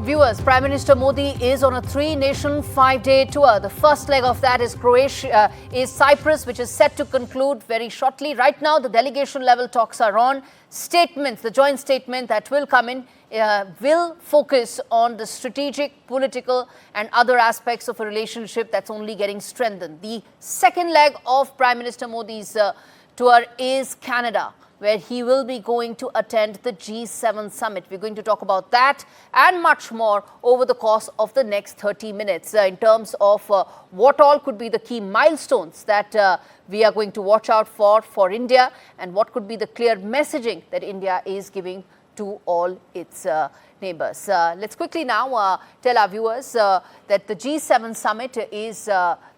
Viewers, Prime Minister Modi is on a three-nation, five-day tour. The first leg of that is Cyprus, which is set to conclude very shortly. Right now, the delegation-level talks are on. Statements, the joint statement that will come in, will focus on the strategic, political and other aspects of a relationship that's only getting strengthened. The second leg of Prime Minister Modi's tour is Canada, where he will be going to attend the G7 summit. We're going to talk about that and much more over the course of the next 30 minutes in terms of what all could be the key milestones that we are going to watch out for India, and what could be the clear messaging that India is giving to all its neighbors. Let's quickly now tell our viewers that the G7 summit is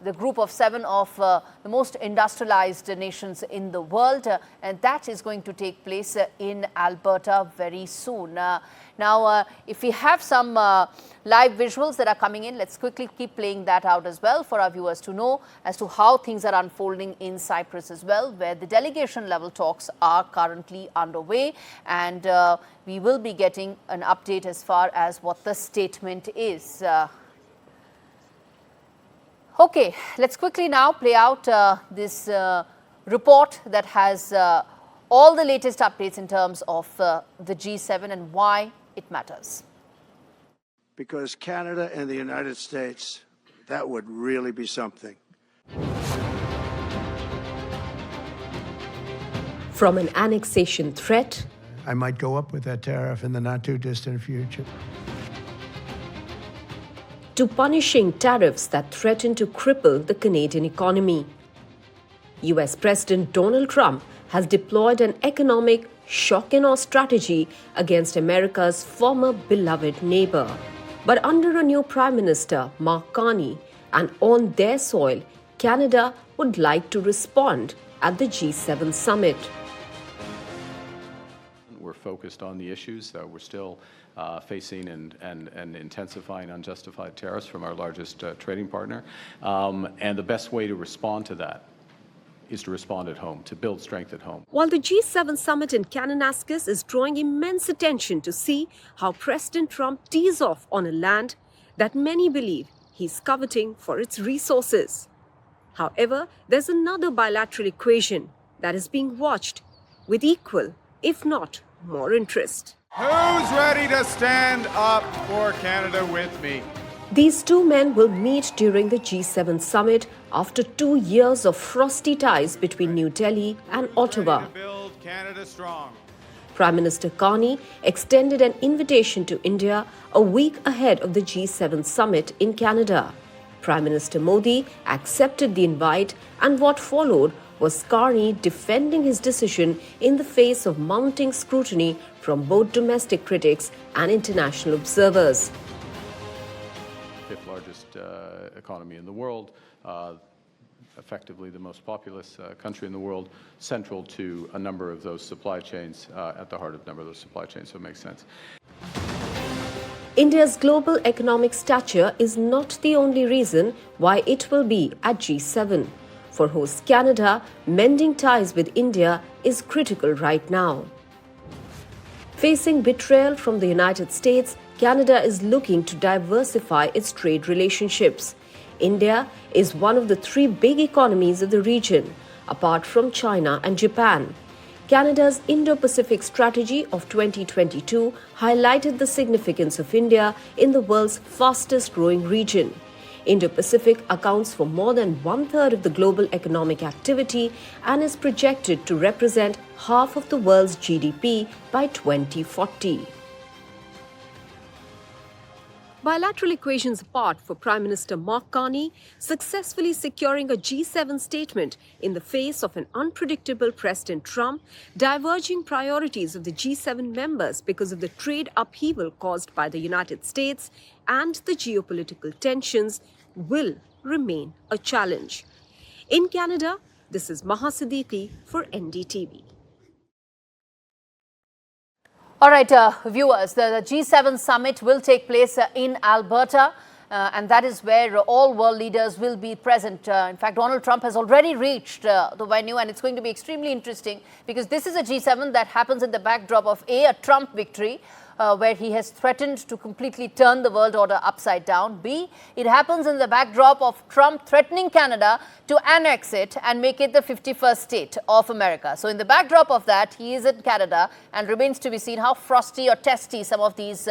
the group of 7 of the most industrialized nations in the world, and that is going to take place in Alberta very soon. Now, if we have some live visuals that are coming in, let's quickly keep playing that out as well for our viewers to know as to how things are unfolding in Cyprus as well, where the delegation level talks are currently underway, and we will be getting an update as far as what the statement is. Okay, let's quickly now play out this report that has all the latest updates in terms of the G7 and why it matters. Because Canada and the United States, that would really be something. From an annexation threat, I might go up with that tariff in the not too distant future. to punishing tariffs that threaten to cripple the Canadian economy. US President Donald Trump has deployed an economic shock and awe strategy against America's former beloved neighbor. But under a new Prime Minister, Mark Carney, and on their soil, Canada would like to respond at the G7 summit. We're focused on the issues. We're still facing and intensifying unjustified tariffs from our largest trading partner. And the best way to respond to that is to respond at home, to build strength at home. While the G7 summit in Kananaskis is drawing immense attention to see how President Trump tees off on a land that many believe he's coveting for its resources. However, there's another bilateral equation that is being watched with equal, if not more interest. Who's ready to stand up for Canada with me? These two men will meet during the G7 summit after 2 years of frosty ties between New Delhi and Ottawa. Build Canada strong. Prime Minister Carney extended an invitation to India a week ahead of the G7 summit in Canada. Prime Minister Modi accepted the invite, and what followed was Carney defending his decision in the face of mounting scrutiny from both domestic critics and international observers. Fifth largest economy in the world, effectively the most populous country in the world, central to a number of those supply chains, at the heart of a number of those supply chains, so it makes sense. India's global economic stature is not the only reason why it will be at G7. For host Canada, mending ties with India is critical right now. Facing betrayal from the United States, Canada is looking to diversify its trade relationships. India is one of the 3 big economies of the region, apart from China and Japan. Canada's Indo-Pacific strategy of 2022 highlighted the significance of India in the world's fastest-growing region. Indo-Pacific accounts for more than 1/3 of the global economic activity and is projected to represent half of the world's GDP by 2040. Bilateral equations apart for Prime Minister Mark Carney, successfully securing a G7 statement in the face of an unpredictable President Trump, diverging priorities of the G7 members because of the trade upheaval caused by the United States and the geopolitical tensions will remain a challenge. In Canada, this is Maha Siddiqui for NDTV. All right, viewers, the G7 summit will take place in Alberta, and that is where all world leaders will be present. In fact, Donald Trump has already reached the venue, and it's going to be extremely interesting because this is a G7 that happens in the backdrop of a Trump victory, where he has threatened to completely turn the world order upside down. B, it happens in the backdrop of Trump threatening Canada to annex it and make it the 51st state of America. So in the backdrop of that, he is in Canada, and remains to be seen how frosty or testy some of these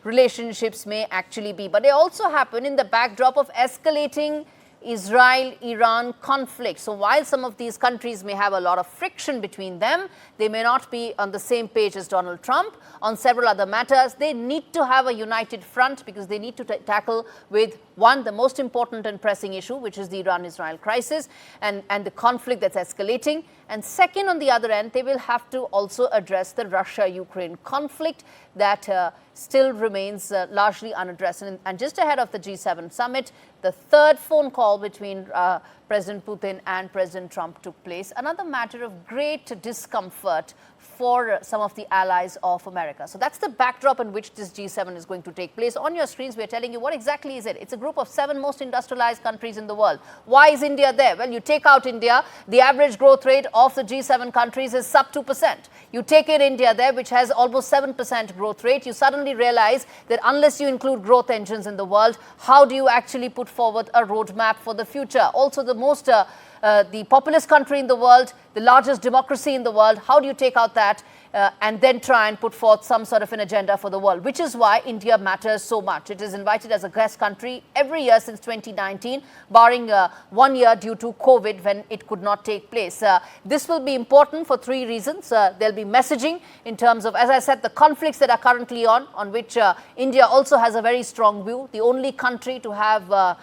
relationships may actually be. But they also happen in the backdrop of escalating Israel-Iran conflict. So while some of these countries may have a lot of friction between them, they may not be on the same page as Donald Trump on several other matters. They need to have a united front because they need to tackle with, one, the most important and pressing issue, which is the Iran-Israel crisis and the conflict that's escalating. And second, on the other end, they will have to also address the Russia-Ukraine conflict that still remains largely unaddressed. And just ahead of the G7 summit, the third phone call between President Putin and President Trump took place. Another matter of great discomfort for some of the allies of America. So that's the backdrop in which this G7 is going to take place. On your screens, we're telling you what exactly is it. It's a group of 7 most industrialized countries in the world. Why is India there? Well, you take out India, the average growth rate of the G7 countries is sub 2%. You take in India there, which has almost 7% growth rate. You suddenly realize that unless you include growth engines in the world, how do you actually put forward a roadmap for the future? Also, the populous country in the world, the largest democracy in the world, how do you take out that and then try and put forth some sort of an agenda for the world, which is why India matters so much. It is invited as a guest country every year since 2019, barring 1 year due to COVID when it could not take place. This will be important for 3 reasons. There'll be messaging in terms of, as I said, the conflicts that are currently on which India also has a very strong view, the only country to have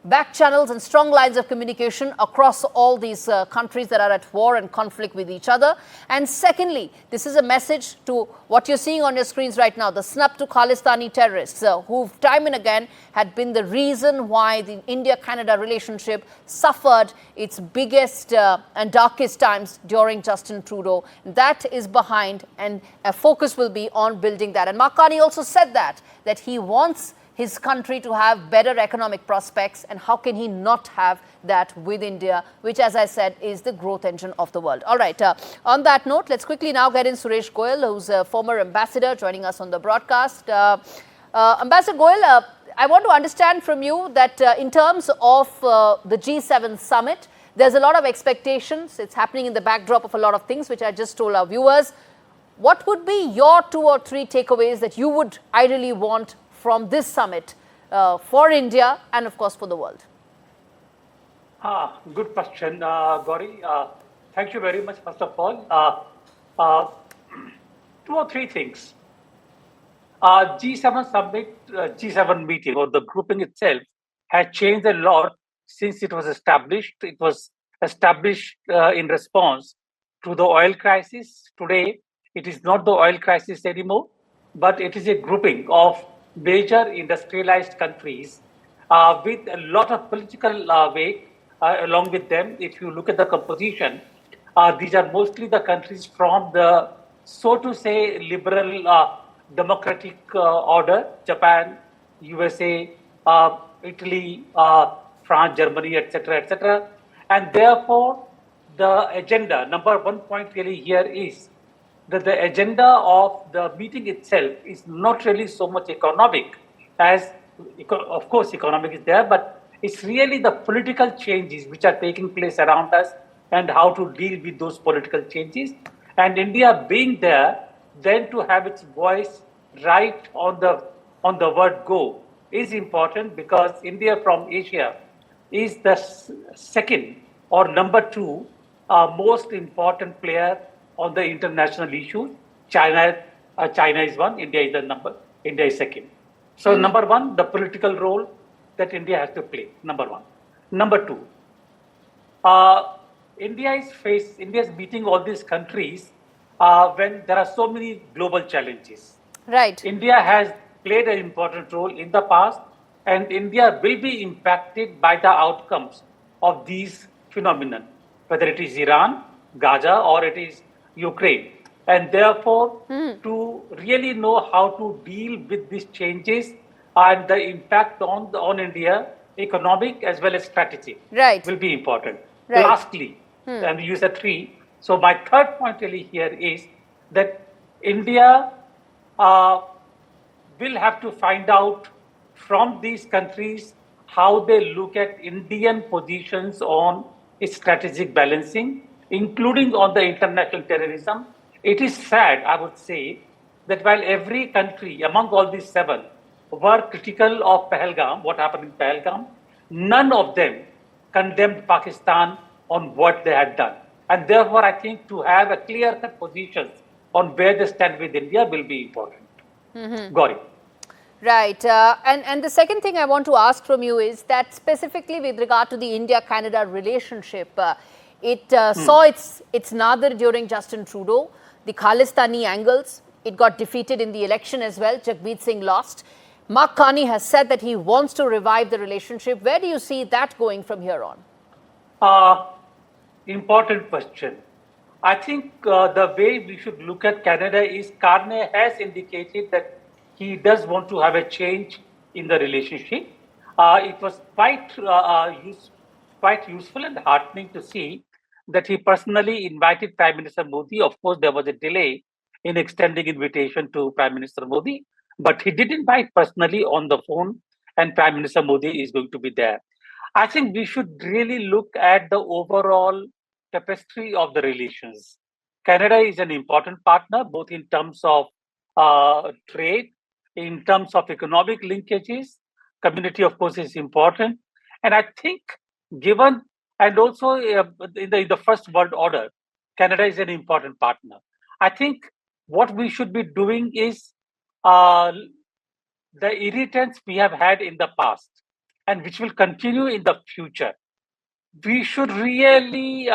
back channels and strong lines of communication across all these countries that are at war and conflict with each other. And secondly, this is a message to what you're seeing on your screens right now, the snub to Khalistani terrorists who time and again had been the reason why the India-Canada relationship suffered its biggest and darkest times during Justin Trudeau. That is behind, and a focus will be on building that. And Mark Carney also said that he wants his country to have better economic prospects, and how can he not have that with India, which, as I said, is the growth engine of the world. All right, on that note, let's quickly now get in Suresh Goyal, who's a former ambassador, joining us on the broadcast. Ambassador Goyal, I want to understand from you that in terms of the G7 summit, there's a lot of expectations. It's happening in the backdrop of a lot of things, which I just told our viewers. What would be your 2 or 3 takeaways that you would ideally want from this summit for India and, of course, for the world? Good question, Gauri. Thank you very much, first of all. 2 or 3 things. G7 summit, G7 meeting, or the grouping itself, has changed a lot since it was established. It was established in response to the oil crisis. Today, it is not the oil crisis anymore, but it is a grouping of major industrialized countries with a lot of political weight along with them. If you look at the composition, these are mostly the countries from the, so to say, liberal democratic order: Japan, USA, Italy, France, Germany, etc., etc. And therefore, the agenda, number 1 point really here is that the agenda of the meeting itself is not really so much economic as, of course, economic is there, but it's really the political changes which are taking place around us and how to deal with those political changes. And India being there, then to have its voice right on the word go is important, because India from Asia is the second or number 2 most important player on the international issue. China is 1, India is second. So number 1, the political role that India has to play, number 1. Number 2, India is meeting all these countries when there are so many global challenges. Right. India has played an important role in the past, and India will be impacted by the outcomes of these phenomena, whether it is Iran, Gaza, or it is Ukraine. And therefore, to really know how to deal with these changes and the impact on India, economic as well as strategic, will be important. Right. Lastly, and you said 3. So my third point really here is that India will have to find out from these countries how they look at Indian positions on strategic balancing, including on the international terrorism. It is sad, I would say, that while every country among all these seven were critical of Pahalgam, what happened in Pahalgam, none of them condemned Pakistan on what they had done. And therefore, I think to have a clear-cut position on where they stand with India will be important. Gauri. Right. And the second thing I want to ask from you is that specifically with regard to the India-Canada relationship, it saw its nadir during Justin Trudeau, the Khalistani angles. It got defeated in the election as well. Jagmeet Singh lost. Mark Carney has said that he wants to revive the relationship. Where do you see that going from here on? Important question. I think the way we should look at Canada is Carney has indicated that he does want to have a change in the relationship. It was quite useful and heartening to see that he personally invited Prime Minister Modi. Of course, there was a delay in extending invitation to Prime Minister Modi, but he did invite personally on the phone, and Prime Minister Modi is going to be there. I think we should really look at the overall tapestry of the relations. Canada is an important partner, both in terms of trade, in terms of economic linkages. Community, of course, is important. And I think given, and also in the first world order, Canada is an important partner. I think what we should be doing is the irritants we have had in the past and which will continue in the future. We should really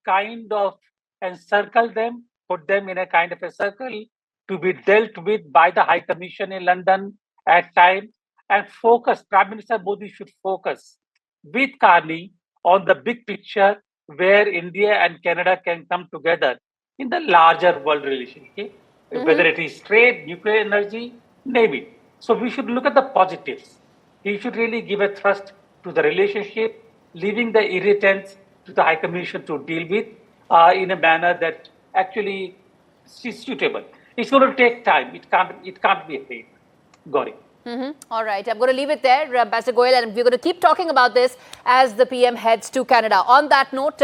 kind of encircle them, put them in a kind of a circle to be dealt with by the High Commission in London at times, and focus. Prime Minister Modi should focus with Carney on the big picture where India and Canada can come together in the larger world relationship, whether it is trade, nuclear energy, name it. So we should look at the positives. He should really give a thrust to the relationship, leaving the irritants to the High Commission to deal with in a manner that actually is suitable. It's going to take time. It can't be a hate. Gauri. All right, I'm going to leave it there, Ambassador Goyal, and we're going to keep talking about this as the PM heads to Canada. On that note,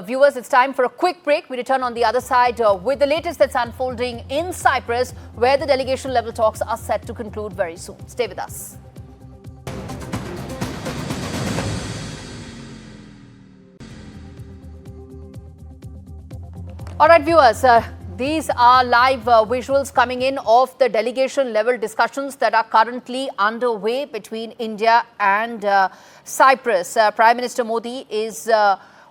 viewers, it's time for a quick break. We return on the other side with the latest that's unfolding in Cyprus, where the delegation level talks are set to conclude very soon. Stay with us. All right, viewers, these are live visuals coming in of the delegation level discussions that are currently underway between India and Cyprus. Prime Minister Modi is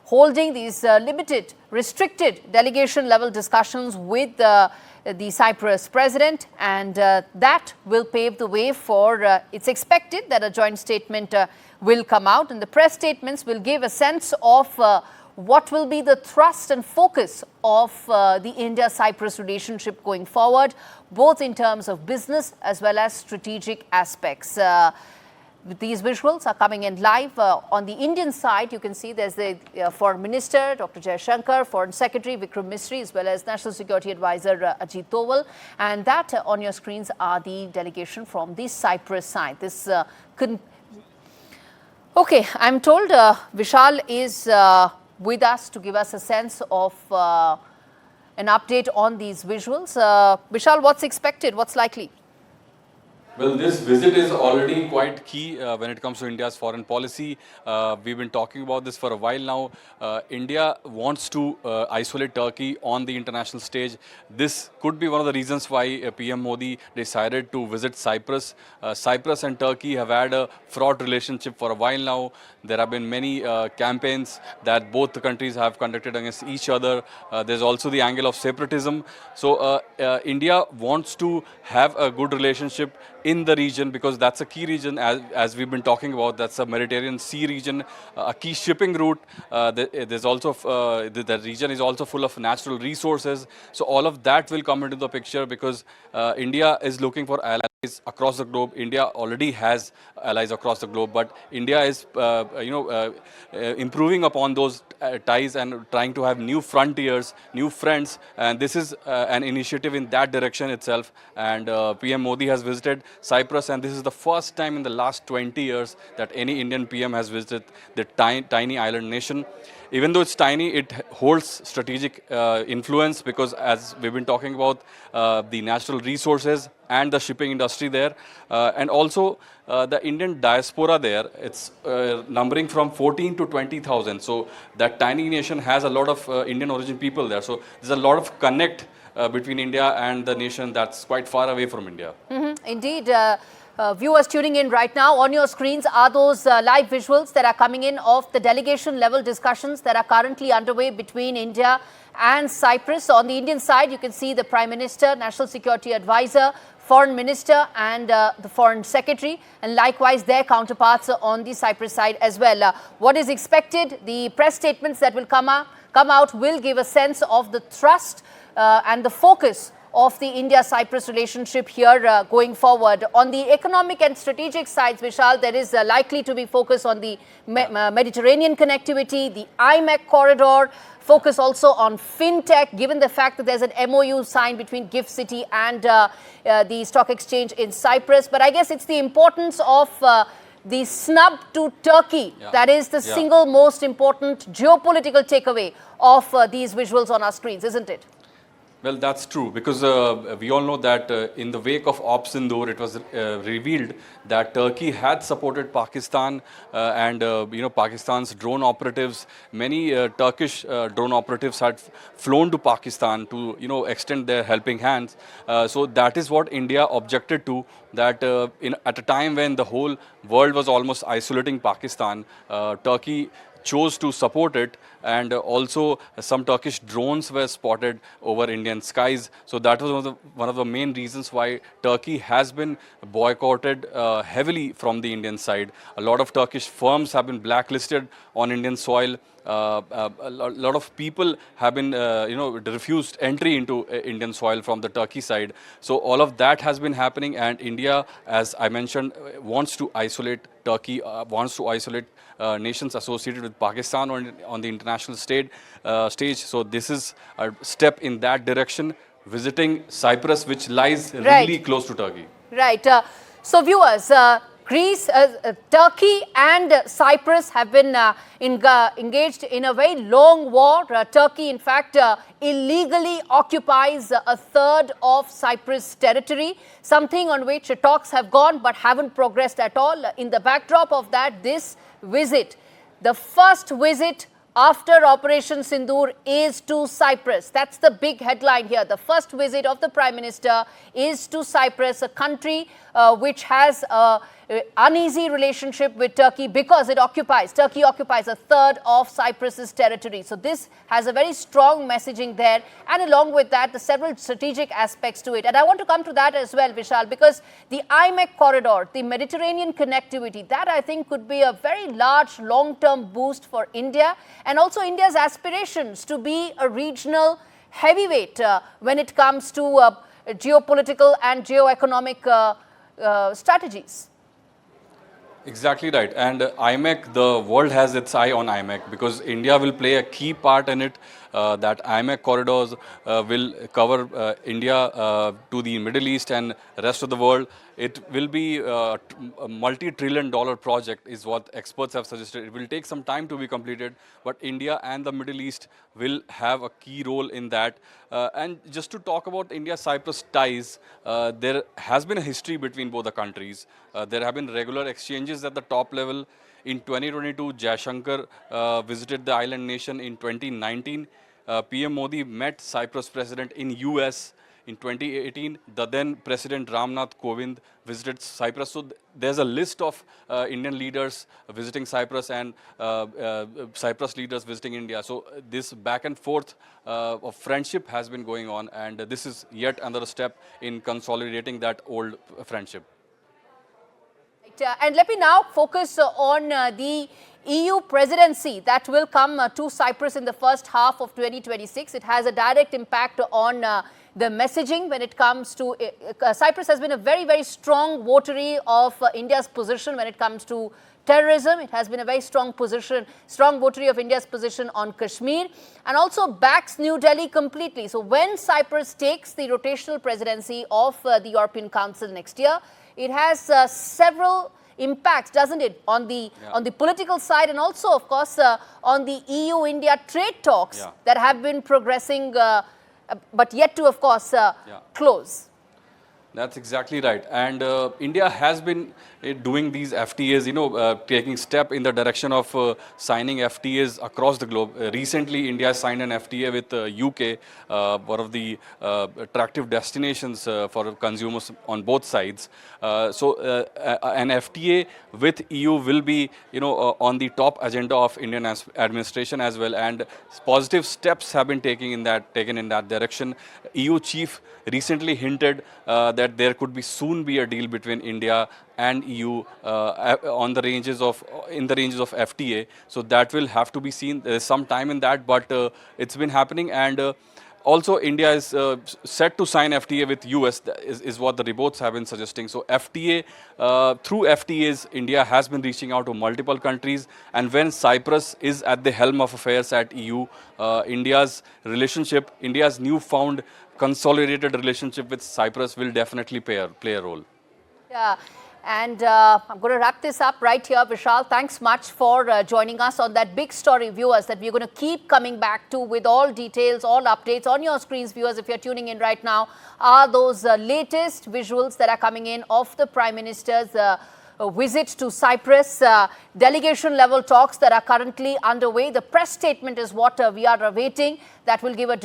holding these limited, restricted delegation level discussions with the Cyprus president, and that will pave the way for, it's expected that a joint statement will come out, and the press statements will give a sense of what will be the thrust and focus of the India-Cyprus relationship going forward, both in terms of business as well as strategic aspects. These visuals are coming in live. On the Indian side, you can see there's the Foreign Minister, Dr. Jaishankar, Foreign Secretary Vikram Misri, as well as National Security Advisor Ajit Doval. And that on your screens are the delegation from the Cyprus side. This Okay, I'm told Vishal is with us to give us a sense of an update on these visuals. Vishal, what's expected? What's likely? Well, this visit is already quite key when it comes to India's foreign policy. We've been talking about this for a while now. India wants to isolate Turkey on the international stage. This could be one of the reasons why PM Modi decided to visit Cyprus. Cyprus and Turkey have had a fraught relationship for a while now. There have been many campaigns that both the countries have conducted against each other. There's also the angle of separatism. So India wants to have a good relationship in the region, because that's a key region, as we've been talking about. That's a Mediterranean Sea region, a key shipping route. There's also the region is also full of natural resources. So all of that will come into the picture, because India is looking for allies across the globe. India already has allies across the globe, but India is, improving upon those ties and trying to have new frontiers, new friends. And this is an initiative in that direction itself. And PM Modi has visited Cyprus, and this is the first time in the last 20 years that any Indian PM has visited the tiny island nation. Even though it's tiny, it holds strategic influence because, as we've been talking about, the natural resources and the shipping industry there, and also the Indian diaspora there. It's numbering from 14 to 20,000. So that tiny nation has a lot of Indian origin people there. So there's a lot of connect between India and the nation that's quite far away from India. Indeed. Viewers tuning in right now, on your screens are those live visuals that are coming in of the delegation level discussions that are currently underway between India and Cyprus. On the Indian side, you can see the Prime Minister, National Security Advisor, Foreign Minister and the Foreign Secretary, and likewise their counterparts on the Cyprus side as well. What is expected, the press statements that will come out will give a sense of the thrust and the focus of the India-Cyprus relationship here going forward. On the economic and strategic sides, Vishal, there is likely to be focus on the Mediterranean connectivity, the IMEC corridor, focus also on fintech, given the fact that there's an MOU signed between GIFT City and the stock exchange in Cyprus. But I guess it's the importance of the snub to Turkey that is the single most important geopolitical takeaway of these visuals on our screens, isn't it? Well, that's true, because we all know that in the wake of Op Sindoor, it was revealed that Turkey had supported Pakistan and Pakistan's drone operatives. Many Turkish drone operatives had flown to Pakistan to extend their helping hands. So that is what India objected to. That at a time when the whole world was almost isolating Pakistan, Turkey chose to support it, and also some Turkish drones were spotted over Indian skies. So that was one of the main reasons why Turkey has been boycotted heavily from the Indian side. A lot of Turkish firms have been blacklisted on Indian soil. A lot of people have been refused entry into Indian soil from the Turkey side. So all of that has been happening, and India, as I mentioned, wants to isolate Turkey, wants to isolate nations associated with Pakistan on the international stage. So this is a step in that direction, visiting Cyprus, which lies really close to Turkey. Right. So viewers, Greece, Turkey and Cyprus have been engaged in a very long war. Turkey, in fact, illegally occupies a third of Cyprus territory, something on which talks have gone but haven't progressed at all. In the backdrop of that, this visit, the first visit after Operation Sindoor, is to Cyprus. That's the big headline here. The first visit of the Prime Minister is to Cyprus, a country which has an uneasy relationship with Turkey because Turkey occupies a third of Cyprus's territory. So this has a very strong messaging there, and along with that, the several strategic aspects to it. And I want to come to that as well, Vishal, because the IMEC corridor, the Mediterranean connectivity, that I think could be a very large long-term boost for India, and also India's aspirations to be a regional heavyweight when it comes to geopolitical and geoeconomic strategies. Exactly right. And IMEC, the world has its eye on IMEC because India will play a key part in it. That IMEC corridors will cover India to the Middle East and rest of the world. It will be a multi-trillion-dollar project is what experts have suggested. It will take some time to be completed, but India and the Middle East will have a key role in that. And just to talk about India-Cyprus ties, there has been a history between both the countries. There have been regular exchanges at the top level. In 2022, Jaishankar visited the island nation. In 2019, PM Modi met Cyprus president in US. In 2018, the then President Ramnath Kovind visited Cyprus. So there's a list of Indian leaders visiting Cyprus and Cyprus leaders visiting India. So this back and forth of friendship has been going on, and this is yet another step in consolidating that old friendship. And let me now focus on the EU presidency that will come to Cyprus in the first half of 2026. It has a direct impact on the messaging when it comes to Cyprus has been a very, very strong votary of India's position when it comes to terrorism. It has been a very strong votary of India's position on Kashmir, and also backs New Delhi completely. So when Cyprus takes the rotational presidency of the European Council next year, it has several impacts, doesn't it, on the political side, and also, of course, on the EU-India trade talks that have been progressing, but yet to, of course, close. That's exactly right. And India has been doing these FTAs, taking step in the direction of signing FTAs across the globe. Recently, India signed an FTA with UK, one of the attractive destinations for consumers on both sides. So an FTA with EU will be, on the top agenda of Indian administration as well. And positive steps have been taken in that direction. EU chief recently hinted that there could soon be a deal between India and EU in the ranges of FTA. So that will have to be seen. There is some time in that, but it's been happening. And also, India is set to sign FTA with US, is what the reports have been suggesting. So through FTAs, India has been reaching out to multiple countries. And when Cyprus is at the helm of affairs at EU, India's newfound consolidated relationship with Cyprus will definitely play a role. Yeah. And I'm going to wrap this up right here. Vishal, thanks much for joining us on that big story, viewers, that we're going to keep coming back to with all details, all updates on your screens, viewers. If you're tuning in right now, are those latest visuals that are coming in of the Prime Minister's visit to Cyprus, delegation level talks that are currently underway. The press statement is what we are awaiting. That will give a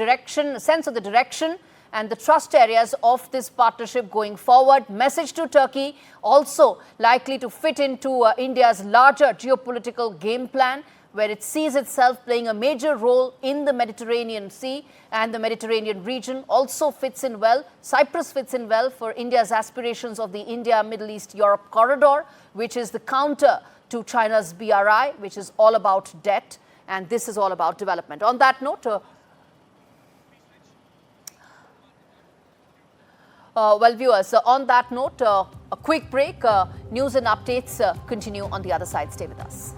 sense of the direction and the trust areas of this partnership going forward. Message to Turkey, also likely to fit into India's larger geopolitical game plan, where it sees itself playing a major role in the Mediterranean Sea and the Mediterranean region. Also fits in well, Cyprus fits in well for India's aspirations of the India, Middle East, Europe corridor, which is the counter to China's BRI, which is all about debt, and this is all about development. On that note, well, viewers, on that note, a quick break. News and updates continue on the other side. Stay with us.